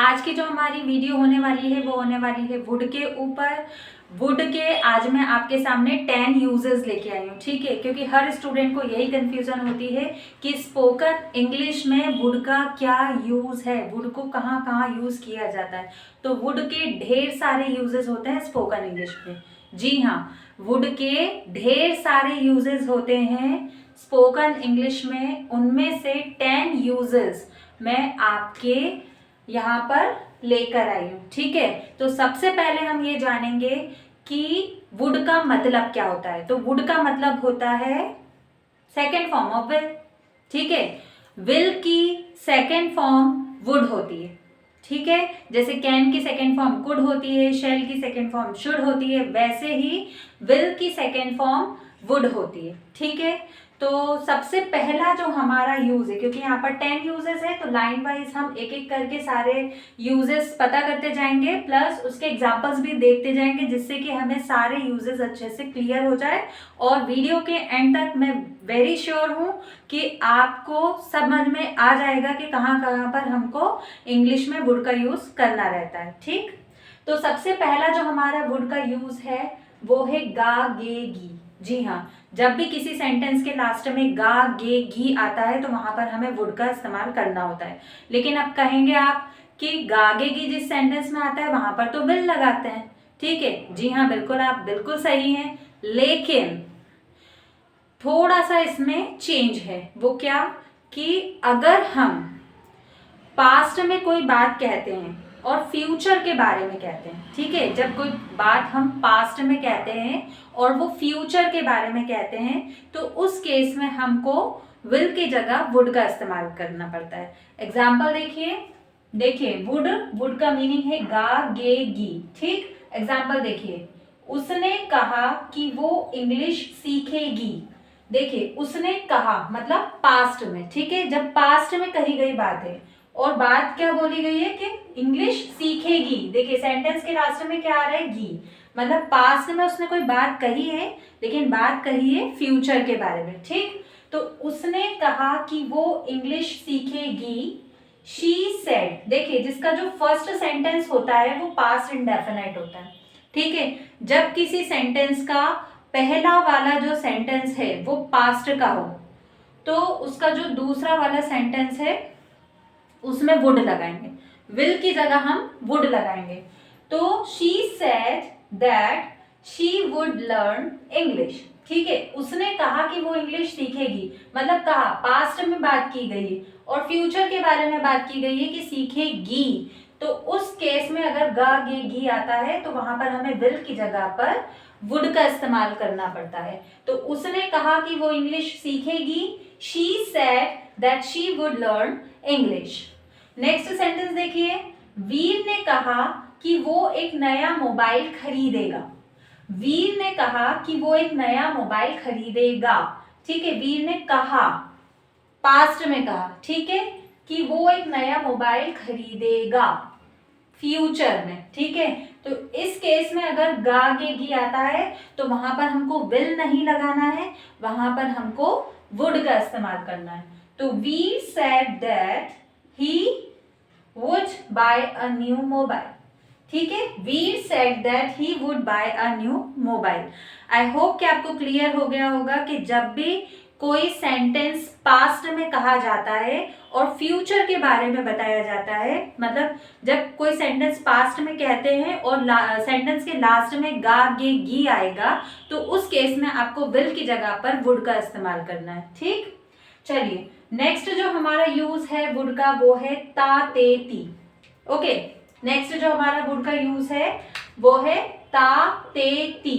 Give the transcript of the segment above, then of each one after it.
आज की जो हमारी वीडियो होने वाली है वो होने वाली है वुड के ऊपर। वुड के आज मैं आपके सामने 10 यूजेस लेके आई हूँ, ठीक है, क्योंकि हर स्टूडेंट को यही कंफ्यूजन होती है कि स्पोकन इंग्लिश में वुड का क्या यूज है, वुड को कहाँ कहाँ यूज किया जाता है। तो वुड के ढेर सारे यूजेस होते हैं स्पोकन इंग्लिश में। जी हाँ, वुड के ढेर सारे यूजेस होते हैं स्पोकन इंग्लिश में। उनमें से 10 यूजेस मैं आपके यहाँ पर लेकर आई हूँ, ठीक है। तो सबसे पहले हम ये जानेंगे कि वुड का मतलब क्या होता है। तो वुड का मतलब होता है सेकेंड फॉर्म ऑफ विल, ठीक है। विल की सेकेंड फॉर्म वुड होती है, ठीक है। जैसे कैन की सेकेंड फॉर्म कुड होती है, शेल की सेकेंड फॉर्म शुड होती है, वैसे ही विल की सेकेंड फॉर्म वुड होती है, ठीक है। तो सबसे पहला जो हमारा यूज है, क्योंकि यहाँ पर 10 यूजेस है तो लाइन वाइज हम एक एक करके सारे यूजेस पता करते जाएंगे, प्लस उसके एग्जांपल्स भी देखते जाएंगे, जिससे कि हमें सारे यूजेस अच्छे से क्लियर हो जाए। और वीडियो के एंड तक मैं वेरी श्योर हूँ कि आपको समझ में आ जाएगा कि कहाँ कहाँ पर हमको इंग्लिश में वुड का यूज करना रहता है, ठीक। तो सबसे पहला जो हमारा वुड का यूज है वो है गा गे गी। जी हाँ, जब भी किसी सेंटेंस के लास्ट में गा गे घी आता है तो वहां पर हमें वुड का इस्तेमाल करना होता है। लेकिन अब कहेंगे आप कि गा गे घी जिस सेंटेंस में आता है वहां पर तो विल लगाते हैं, ठीक है। जी हाँ, बिल्कुल, आप बिल्कुल सही हैं। लेकिन थोड़ा सा इसमें चेंज है। वो क्या कि अगर हम पास्ट में कोई बात कहते हैं और फ्यूचर के बारे में कहते हैं, ठीक है, जब कोई बात हम पास्ट में कहते हैं और वो फ्यूचर के बारे में कहते हैं तो उस केस में हमको विल की जगह वुड का इस्तेमाल करना पड़ता है। एग्जाम्पल देखिए, देखिए वुड, वुड का मीनिंग है गा गे गी, ठीक। एग्जाम्पल देखिए, उसने कहा कि वो इंग्लिश सीखेगी। देखिए उसने कहा मतलब पास्ट में, ठीक है, जब पास्ट में कही गई बात है और बात क्या बोली गई है कि इंग्लिश सीखेगी। देखिए सेंटेंस के लास्ट में क्या आ रहा है, गी, मतलब पास्ट में उसने कोई बात कही है लेकिन बात कही है फ्यूचर के बारे में, ठीक। तो उसने कहा कि वो इंग्लिश सीखेगी। शी सेड, देखिए जिसका जो फर्स्ट सेंटेंस होता है वो पास्ट इंडेफिनिट होता है, ठीक है। जब किसी सेंटेंस का पहला वाला जो सेंटेंस है वो पास्ट का हो तो उसका जो दूसरा वाला सेंटेंस है उसमें वुड लगाएंगे, विल की जगह हम वुड लगाएंगे। तो she said that she would learn English, ठीक है। उसने कहा कि वो इंग्लिश सीखेगी, मतलब कहा पास्ट में बात की गई है और फ्यूचर के बारे में बात की गई है कि सीखेगी। तो उस केस में अगर गा गे घी आता है तो वहां पर हमें विल की जगह पर वुड का इस्तेमाल करना पड़ता है। तो उसने कहा कि वो इंग्लिश सीखेगी। She said that she would learn English. Next sentence देखिए, वीर ने कहा कि वो एक नया मोबाइल खरीदेगा। वीर ने कहा कि वो एक नया मोबाइल खरीदेगा, ठीक है। वीर ने कहा, पास्ट में कहा, ठीक है, कि वो एक नया मोबाइल खरीदेगा फ्यूचर में, ठीक है। तो इस केस में अगर गा गे घी आता है तो वहां पर हमको विल नहीं लगाना है, वहां पर हमको वुड का इस्तेमाल करना है। तो we said that he would buy a new mobile, ठीक है। Veer said that he would buy a new mobile. I hope कि आपको क्लियर हो गया होगा कि जब भी कोई सेंटेंस पास्ट में कहा जाता है और फ्यूचर के बारे में बताया जाता है, मतलब जब कोई सेंटेंस पास्ट में कहते हैं और सेंटेंस के लास्ट में गा गे गी आएगा तो उस केस में आपको विल की जगह पर वुड का इस्तेमाल करना है, ठीक। चलिए नेक्स्ट जो हमारा यूज है वुड का वो है ता ते ती। ओके, नेक्स्ट जो हमारा वुड का यूज है वो है ता ते ती।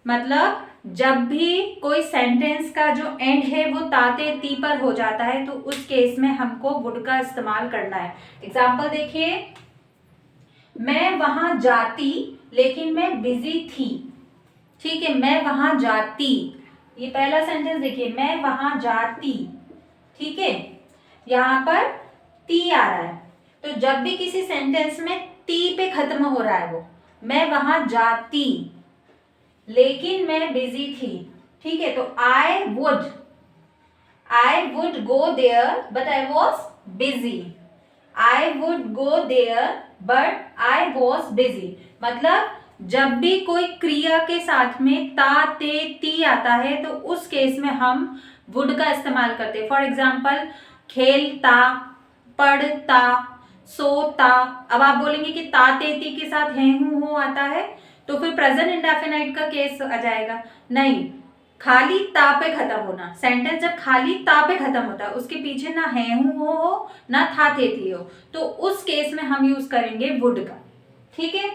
मतलब जब भी कोई सेंटेंस का जो एंड है वो ताते ती पर हो जाता है तो उस केस में हमको वुड का इस्तेमाल करना है। एग्जाम्पल देखिए, मैं वहां जाती लेकिन मैं बिजी थी, ठीक है। मैं वहां जाती, ये पहला सेंटेंस देखिए, मैं वहां जाती, ठीक है। यहां पर ती आ रहा है तो जब भी किसी सेंटेंस में ती पे खत्म हो रहा है वो, मैं वहां जाती लेकिन मैं बिजी थी, ठीक है। तो I would go there but I was busy. I would go there but I was busy. मतलब जब भी कोई क्रिया के साथ में ता ते ती आता है तो उस केस में हम वुड का इस्तेमाल करते हैं। फॉर एग्जाम्पल खेलता, पढ़ता, सोता। अब आप बोलेंगे कि ता ते ती के साथ है हूं हो आता है तो फिर प्रेजेंट इंडेफिनाइट का केस आ जाएगा। नहीं, खाली ता पे खत्म होना, सेंटेंस जब खाली ता पे खत्म होता है उसके पीछे ना है हूं हो ना था थे थी हो, तो उस केस में हम यूज करेंगे वुड का। ठीक है,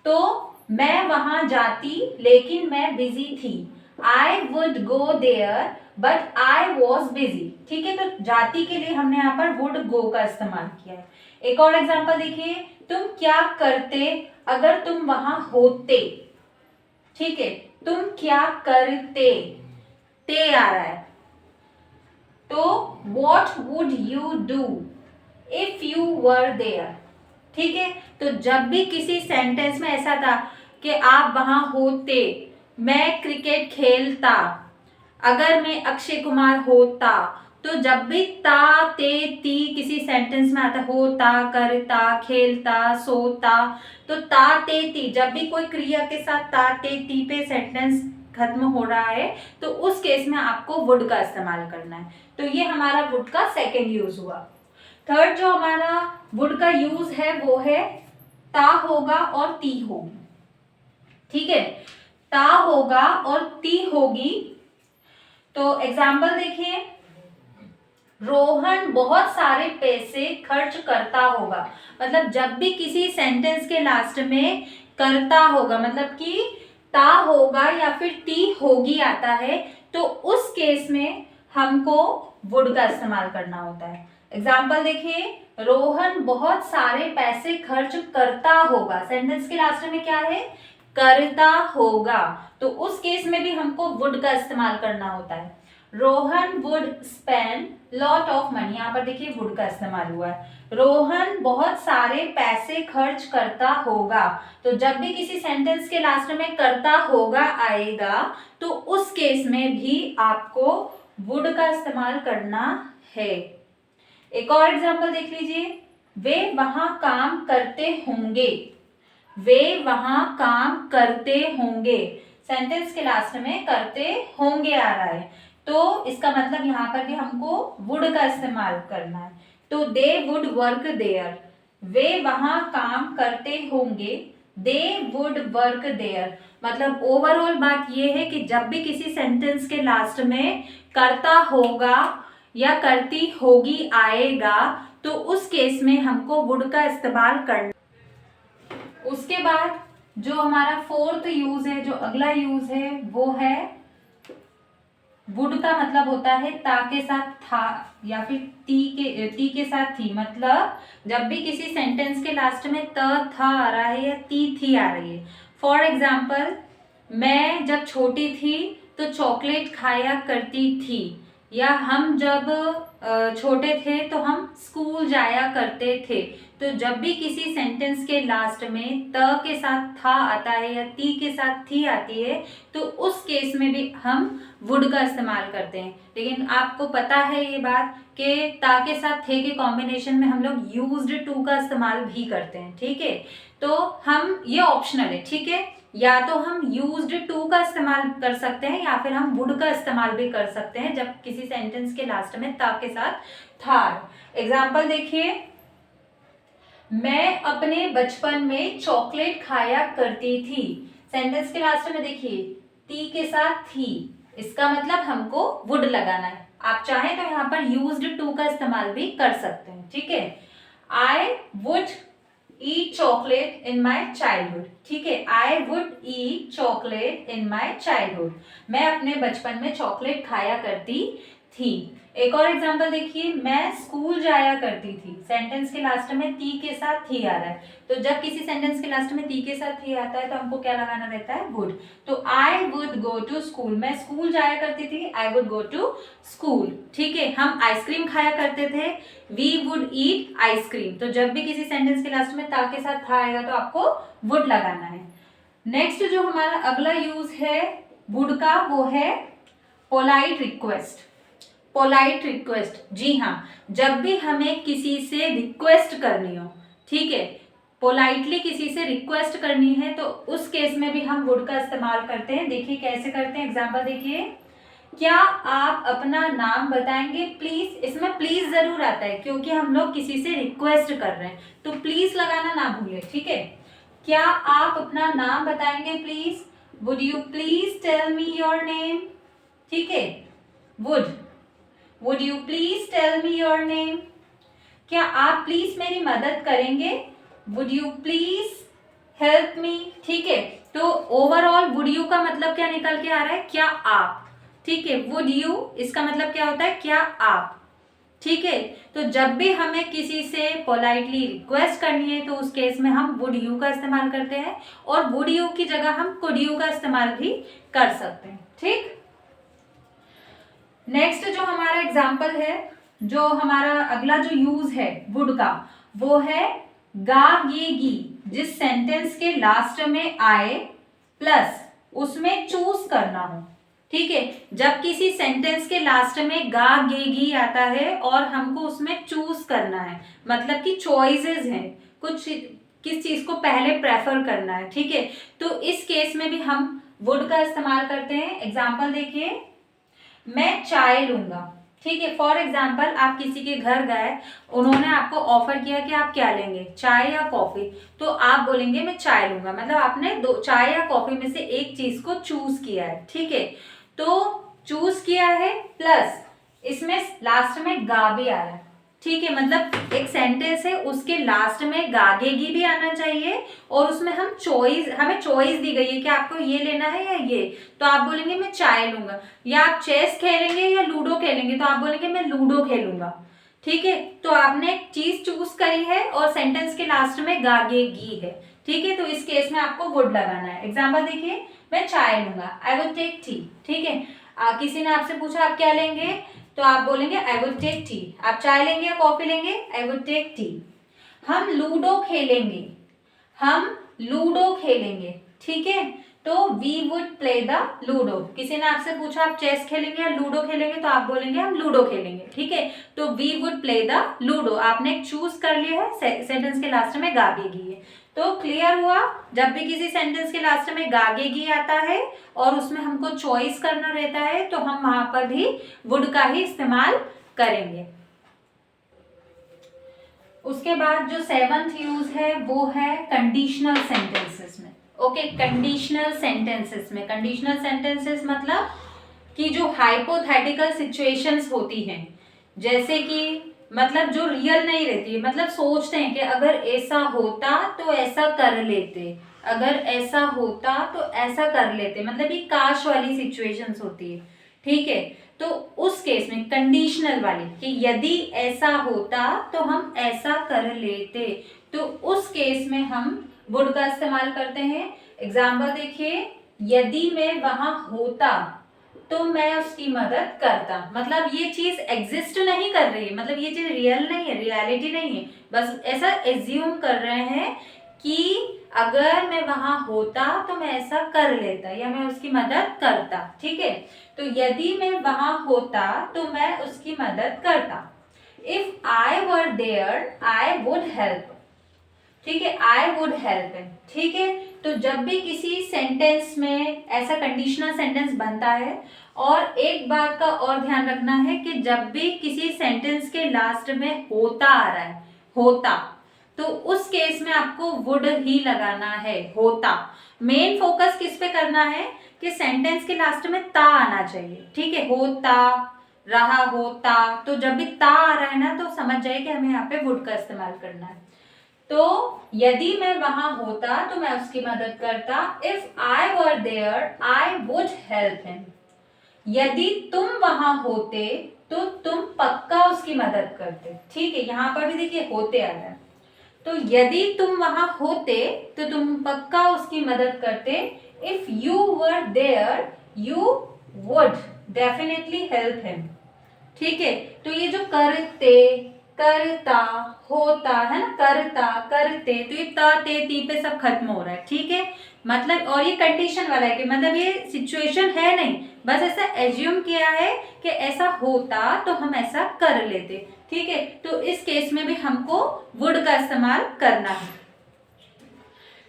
तो मैं वहां जाती लेकिन मैं बिजी थी। I would go there but I was busy. ठीक है, तो जाती के लिए हमने यहाँ पर वुड गो का इस्तेमाल किया है। एक और एग्जांपल देखिए, तुम क्या करते अगर तुम वहां होते। ठीक है, तुम क्या करते, ते आ रहा है, तो what would you do if you were there। ठीक है, तो जब भी किसी सेंटेंस में ऐसा था कि आप वहां होते, मैं क्रिकेट खेलता, अगर मैं अक्षय कुमार होता, तो जब भी ता ते ती किसी सेंटेंस में आता, होता, करता, खेलता, सोता, तो ता ते ती जब भी कोई क्रिया के साथ ता ते ती पे सेंटेंस खत्म हो रहा है तो उस केस में आपको वुड का इस्तेमाल करना है। तो ये हमारा वुड का सेकेंड यूज हुआ। थर्ड जो हमारा वुड का यूज है वो है ता होगा और ती होगी। ठीक है, ता होगा और ती होगी। तो एग्जाम्पल देखिए, रोहन बहुत सारे पैसे खर्च करता होगा। मतलब जब भी किसी सेंटेंस के लास्ट में करता होगा, मतलब कि ता होगा या फिर ती होगी आता है, तो उस केस में हमको वुड का इस्तेमाल करना होता है। एग्जाम्पल देखिए, रोहन बहुत सारे पैसे खर्च करता होगा, सेंटेंस के लास्ट में क्या है, करता होगा, तो उस केस में भी हमको वुड का इस्तेमाल करना होता है। Rohan would spend lot of money, यहाँ पर देखिए वुड का इस्तेमाल हुआ है। रोहन बहुत सारे पैसे खर्च करता होगा, तो जब भी किसी सेंटेंस के लास्ट में करता होगा आएगा तो उस केस में भी आपको वुड का इस्तेमाल करना है। एक और एग्जांपल देख लीजिए, वे वहां काम करते होंगे। वे वहां काम करते होंगे, सेंटेंस के लास्ट में करते होंगे आ रहा है, तो इसका मतलब यहाँ पर भी हमको वुड का इस्तेमाल करना है। तो दे वुड वर्क देयर, वे वहां काम करते होंगे, दे वुड वर्क देयर। मतलब ओवरऑल बात यह है कि जब भी किसी सेंटेंस के लास्ट में करता होगा या करती होगी आएगा तो उस केस में हमको वुड का इस्तेमाल करना। उसके बाद जो हमारा फोर्थ यूज है, जो अगला यूज है वो है वुड का मतलब होता है ता के साथ था या फिर ती के साथ थी। मतलब जब भी किसी सेंटेंस के लास्ट में त था आ रहा है या ती थी आ रही है। फॉर एग्जाम्पल, मैं जब छोटी थी तो चॉकलेट खाया करती थी, या हम जब छोटे थे तो हम स्कूल जाया करते थे। तो जब भी किसी सेंटेंस के लास्ट में त के साथ था आता है या ती के साथ थी आती है तो उस केस में भी हम वुड का इस्तेमाल करते हैं। लेकिन आपको पता है ये बात कि ता के साथ थे के कॉम्बिनेशन में हम लोग यूज्ड टू का इस्तेमाल भी करते हैं। ठीक है, तो हम ये ऑप्शनल है। ठीक है, या तो हम यूज्ड टू का इस्तेमाल कर सकते हैं या फिर हम वुड का इस्तेमाल भी कर सकते हैं जब किसी सेंटेंस के लास्ट में ता के साथ था। एग्जाम्पल देखिए, मैं अपने बचपन में चॉकलेट खाया करती थी, सेंटेंस के लास्ट में देखिए ती के साथ थी, इसका मतलब हमको वुड लगाना है। आप चाहें तो यहाँ पर यूज्ड टू का इस्तेमाल भी कर सकते हैं। ठीक है, I would eat chocolate in my childhood. ठीक है, I would eat chocolate in my childhood, मैं अपने बचपन में चॉकलेट खाया करती थी। एक और एग्जांपल देखिए, मैं स्कूल जाया करती थी, सेंटेंस के लास्ट में ती के साथ थी आ रहा है, तो जब किसी सेंटेंस के लास्ट में ती के साथ थी आता है तो हमको क्या लगाना रहता है, वुड। तो I would go to school, मैं स्कूल जाया करती थी, I would go to school. ठीक है, हम आइसक्रीम खाया करते थे, वी वुड ईट आइसक्रीम, तो जब भी किसी सेंटेंस के लास्ट में ता के साथ था आएगा तो आपको वुड लगाना है। नेक्स्ट जो हमारा अगला यूज है वुड का वो है पोलाइट रिक्वेस्ट। पोलाइट रिक्वेस्ट, जी हाँ, जब भी हमें किसी से रिक्वेस्ट करनी हो, ठीक है, पोलाइटली किसी से रिक्वेस्ट करनी है तो उस केस में भी हम वुड का इस्तेमाल करते हैं। देखिए कैसे करते हैं, एग्जांपल देखिए, क्या आप अपना नाम बताएंगे प्लीज। इसमें प्लीज जरूर आता है क्योंकि हम लोग किसी से रिक्वेस्ट कर रहे हैं, तो प्लीज लगाना ना भूले, ठीक है। क्या आप अपना नाम बताएंगे please, would you please tell me your name, ठीक है, would you please tell me your name. क्या आप प्लीज मेरी मदद करेंगे, would you please help me, ठीक है। तो ओवरऑल वुड यू का मतलब क्या निकल के आ रहा है, क्या आप, ठीक है। वुड यू इसका मतलब क्या होता है, क्या आप, ठीक है। तो जब भी हमें किसी से पोलाइटली रिक्वेस्ट करनी है तो उस केस में हम वुड यू का इस्तेमाल करते हैं, और वुड यू की जगह हम कुड यू का इस्तेमाल भी कर सकते हैं, ठीक। नेक्स्ट जो हमारा एग्जाम्पल है, जो हमारा अगला जो यूज है वुड का, वो है गा गे गी, जिस सेंटेंस के लास्ट में आए प्लस उसमें चूज करना हो, ठीक है। जब किसी सेंटेंस के लास्ट में गा गे गी आता है और हमको उसमें चूज करना है, मतलब कि चॉइसेस हैं, कुछ किस चीज को पहले प्रेफर करना है, ठीक है, तो इस केस में भी हम वुड का इस्तेमाल करते हैं। एग्जाम्पल देखिए, मैं चाय लूंगा, ठीक है। फॉर एग्जाम्पल आप किसी के घर गए, उन्होंने आपको ऑफर किया कि आप क्या लेंगे, चाय या कॉफी, तो आप बोलेंगे मैं चाय लूंगा, मतलब आपने दो, चाय या कॉफी में से एक चीज को चूज किया है, ठीक है। तो चूज किया है प्लस इसमें लास्ट में गा भी आ रहा है, ठीक है, मतलब एक सेंटेंस है उसके लास्ट में गागेगी भी आना चाहिए, और उसमें हमें चॉइस दी गई है कि आपको ये लेना है या ये, तो आप बोलेंगे मैं चाय लूंगा। या आप चेस खेलेंगे या लूडो खेलेंगे, तो आप बोलेंगे मैं लूडो खेलूंगा, ठीक है। तो आपने एक चीज चूज करी है और सेंटेंस के लास्ट में गागेगी है, ठीक है, तो इस केस में आपको वुड लगाना है। एग्जाम्पल देखिए, मैं चाय लूंगा, आई वुड टेक टी, ठीक है। किसी ने आपसे पूछा आप क्या लेंगे, तो आप बोलेंगे आई वुड टेक टी। आप चाय लेंगे या कॉफी लेंगे, आई वुड टेक टी। हम लूडो खेलेंगे, ठीक है, तो we would play the ludo. किसी ने आपसे पूछा आप चेस खेलेंगे या लूडो खेलेंगे, तो आप बोलेंगे हम लूडो खेलेंगे, ठीक है, तो we would play the ludo. आपने चूज कर लिया है, सेंटेंस के लास्ट में गागेगी है। तो क्लियर हुआ, जब भी किसी सेंटेंस के लास्ट में गागेगी आता है और उसमें हमको चॉइस करना रहता है, तो हम वहां पर भी वुड का ही इस्तेमाल करेंगे। उसके बाद जो 7th यूज है वो है कंडीशनल सेंटेंसेस में। ओके, कंडीशनल सेंटेंसेस मतलब कि जो हाइपोथेटिकल सिचुएशंस होती हैं, जैसे कि मतलब जो रियल नहीं रहती है, मतलब सोचते हैं कि अगर ऐसा होता तो ऐसा कर लेते, अगर ऐसा होता तो ऐसा कर लेते, मतलब ये काश वाली सिचुएशंस होती है, ठीक है। तो उस केस में कंडीशनल वाली कि यदि ऐसा होता तो हम ऐसा कर लेते, तो उस केस में हम वुड का इस्तेमाल करते हैं। एग्जाम्पल देखिए, यदि मैं वहां होता तो मैं उसकी मदद करता, मतलब ये चीज एग्जिस्ट नहीं कर रही है, मतलब ये चीज रियल नहीं है, रियलिटी नहीं है, बस ऐसा एज्यूम कर रहे हैं कि अगर मैं वहां होता तो मैं ऐसा कर लेता या मैं उसकी मदद करता, ठीक है। तो यदि मैं वहां होता तो मैं उसकी मदद करता। If I were there I would help, ठीक है, आई वुड हेल्प हिम, ठीक है। तो जब भी किसी सेंटेंस में ऐसा कंडीशनल सेंटेंस बनता है, और एक बात का और ध्यान रखना है कि जब भी किसी सेंटेंस के लास्ट में होता आ रहा है, होता, तो उस केस में आपको वुड ही लगाना है, होता। मेन फोकस किस पे करना है कि सेंटेंस के लास्ट में ता आना चाहिए, ठीक है, होता रहा, होता, तो जब भी ता आ रहा है ना, तो समझ जाइए कि हमें यहाँ पे वुड का इस्तेमाल करना है। तो यदि मैं वहां होता तो मैं उसकी मदद करता। If I were there I would help him. यदि तुम वहां होते तो तुम पक्का उसकी मदद करते, ठीक है, यहां पर भी देखिए होते आ रहा है, तो यदि तुम वहां होते तो तुम पक्का उसकी मदद करते। If you were there you would definitely help him, ठीक है। तो ये जो करते, करता, होता, है ना, करता, करते, तो ये ता ते ती पे सब खत्म हो रहा है, ठीक है। मतलब और ये कंडीशन वाला है कि मतलब ये सिचुएशन है नहीं, बस ऐसा एज्यूम किया है कि ऐसा होता तो हम ऐसा कर लेते, ठीक है। तो इस केस में भी हमको वुड का इस्तेमाल करना है।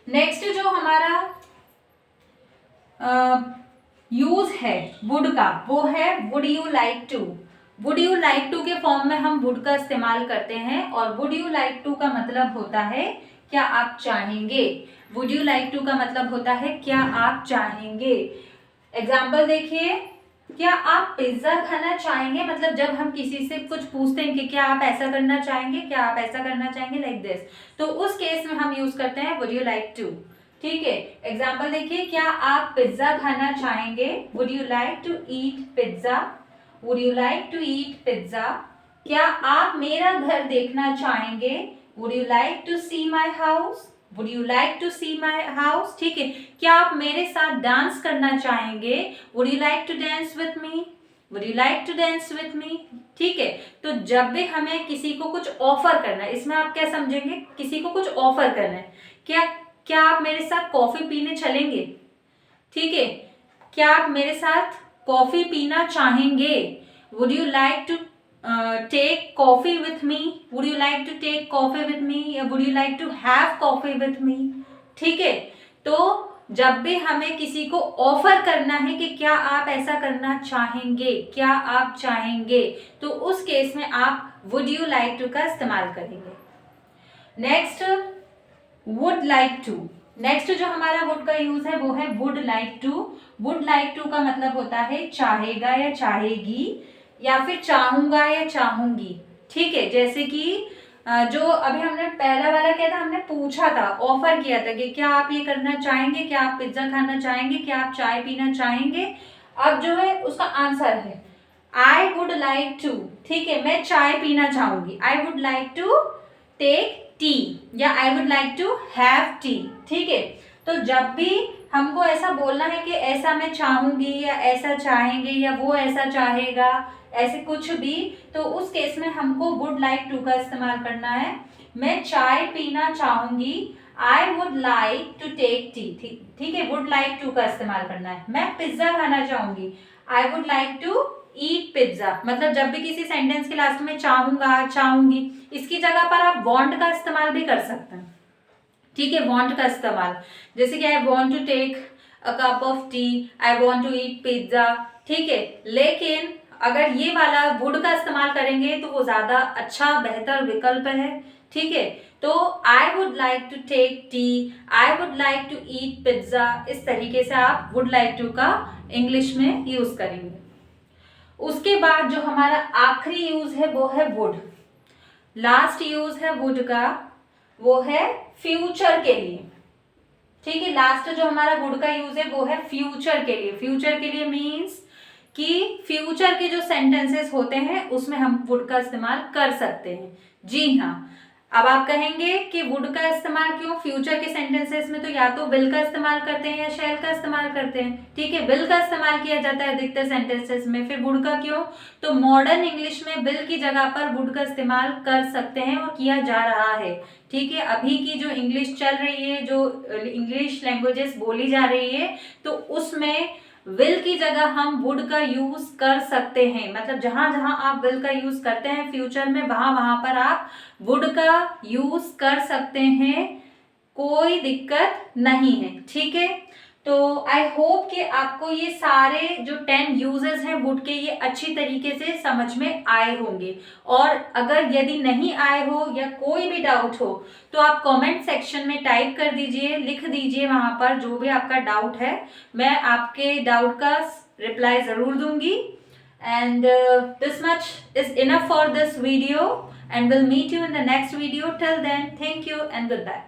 नेक्स्ट जो हमारा यूज है वुड का, वो है would you like to. Would you like to के फॉर्म में हम वुड का इस्तेमाल करते हैं, और वुड यू लाइक टू का मतलब होता है क्या आप चाहेंगे। वुड यू लाइक टू का मतलब होता है क्या आप चाहेंगे। एग्जाम्पल देखिए, क्या आप पिज्जा खाना चाहेंगे, मतलब जब हम किसी से कुछ पूछते हैं कि क्या आप ऐसा करना चाहेंगे, क्या आप ऐसा करना चाहेंगे, लाइक दिस, तो उस केस में हम यूज करते हैं वुड यू लाइक टू, ठीक है। एग्जाम्पल देखिए, क्या आप पिज्जा खाना चाहेंगे, would you like to eat pizza, would you like to eat pizza. क्या आप मेरा घर देखना चाहेंगे, would you like to see my house, would you like to see my house, ठीक है। क्या आप मेरे साथ डांस करना चाहेंगे, would you like to dance with me, would you like to dance with me, ठीक है। तो जब भी हमें किसी को कुछ ऑफर करना है, इसमें आप क्या समझेंगे, किसी को कुछ ऑफर करना है, क्या आप मेरे साथ कॉफी पीने चलेंगे, ठीक है। क्या आप मेरे साथ कॉफी पीना चाहेंगे, would you like to take coffee with me, would you like to take coffee with me, या would you like to have coffee with me, ठीक है। तो जब भी हमें किसी को ऑफर करना है कि क्या आप ऐसा करना चाहेंगे, क्या आप चाहेंगे, तो उस केस में आप वुड यू लाइक टू का इस्तेमाल करेंगे। Next would like to. Next जो हमारा वुड का यूज है वो है would like to. Would like to का मतलब होता है चाहेगा या चाहेगी, या फिर चाहूंगा या चाहूंगी, ठीक है। जैसे कि जो अभी हमने पहला वाला क्या था, हमने पूछा था, ऑफर किया था कि क्या आप ये करना चाहेंगे, क्या आप पिज्जा खाना चाहेंगे, क्या आप चाय पीना चाहेंगे। अब जो है उसका आंसर है आई वुड लाइक टू, ठीक है, मैं चाय पीना चाहूंगी, I would like to take tea, या I would like to have tea, ठीक है। तो जब भी हमको ऐसा बोलना है कि ऐसा मैं चाहूंगी, या ऐसा चाहेंगे, या वो ऐसा चाहेगा, ऐसे कुछ भी, तो उस केस में हमको वुड लाइक टू का इस्तेमाल करना है। मैं चाय पीना चाहूंगी, I would like to take tea, ठीक है, वुड लाइक टू का इस्तेमाल करना है। मैं पिज्जा खाना चाहूंगी, I would like to eat pizza. मतलब जब भी किसी सेंटेंस के लास्ट में चाहूंगा, चाहूंगी, इसकी जगह पर आप वांट का इस्तेमाल भी कर सकते हैं, ठीक है, वांट का इस्तेमाल, जैसे कि I want to take a cup of tea, I want to eat pizza, ठीक है। लेकिन अगर ये वाला वुड का इस्तेमाल करेंगे तो वो ज्यादा अच्छा बेहतर विकल्प है, ठीक है। तो I would like to take tea, I would like to eat pizza, इस तरीके से आप वुड लाइक टू का इंग्लिश में यूज करेंगे। उसके बाद जो हमारा आखिरी यूज है वो है वुड। लास्ट यूज है वुड का वो है फ्यूचर के लिए, ठीक है। लास्ट जो हमारा वुड का यूज है वो है फ्यूचर के लिए। फ्यूचर के लिए मीन्स कि फ्यूचर के जो सेंटेंसेस होते हैं उसमें हम वुड का इस्तेमाल कर सकते हैं। जी हाँ, अब आप कहेंगे कि वुड का इस्तेमाल क्यों, फ्यूचर के सेंटेंसेस में तो या तो विल का इस्तेमाल करते हैं या शैल का इस्तेमाल करते हैं, ठीक है। विल का इस्तेमाल किया जाता है अधिकतर सेंटेंसेस में, फिर वुड का क्यों, तो मॉडर्न इंग्लिश में विल की जगह पर वुड का इस्तेमाल कर सकते हैं और किया जा रहा है, ठीक है। अभी की जो इंग्लिश चल रही है, जो इंग्लिश लैंग्वेजेस बोली जा रही है, तो उसमें विल की जगह हम वुड का यूज कर सकते हैं। मतलब जहां जहां आप विल का यूज करते हैं फ्यूचर में, वहां वहां पर आप वुड का यूज कर सकते हैं, कोई दिक्कत नहीं है, ठीक है। तो आई होप कि आपको ये सारे जो 10 यूजेस हैं वुड के, ये अच्छी तरीके से समझ में आए होंगे। और अगर यदि नहीं आए हो या कोई भी डाउट हो तो आप कमेंट सेक्शन में टाइप कर दीजिए, लिख दीजिए वहां पर जो भी आपका डाउट है, मैं आपके डाउट का रिप्लाई जरूर दूंगी। And this much is enough for this video, and we'll meet you in the next video. Till then, thank you and goodbye.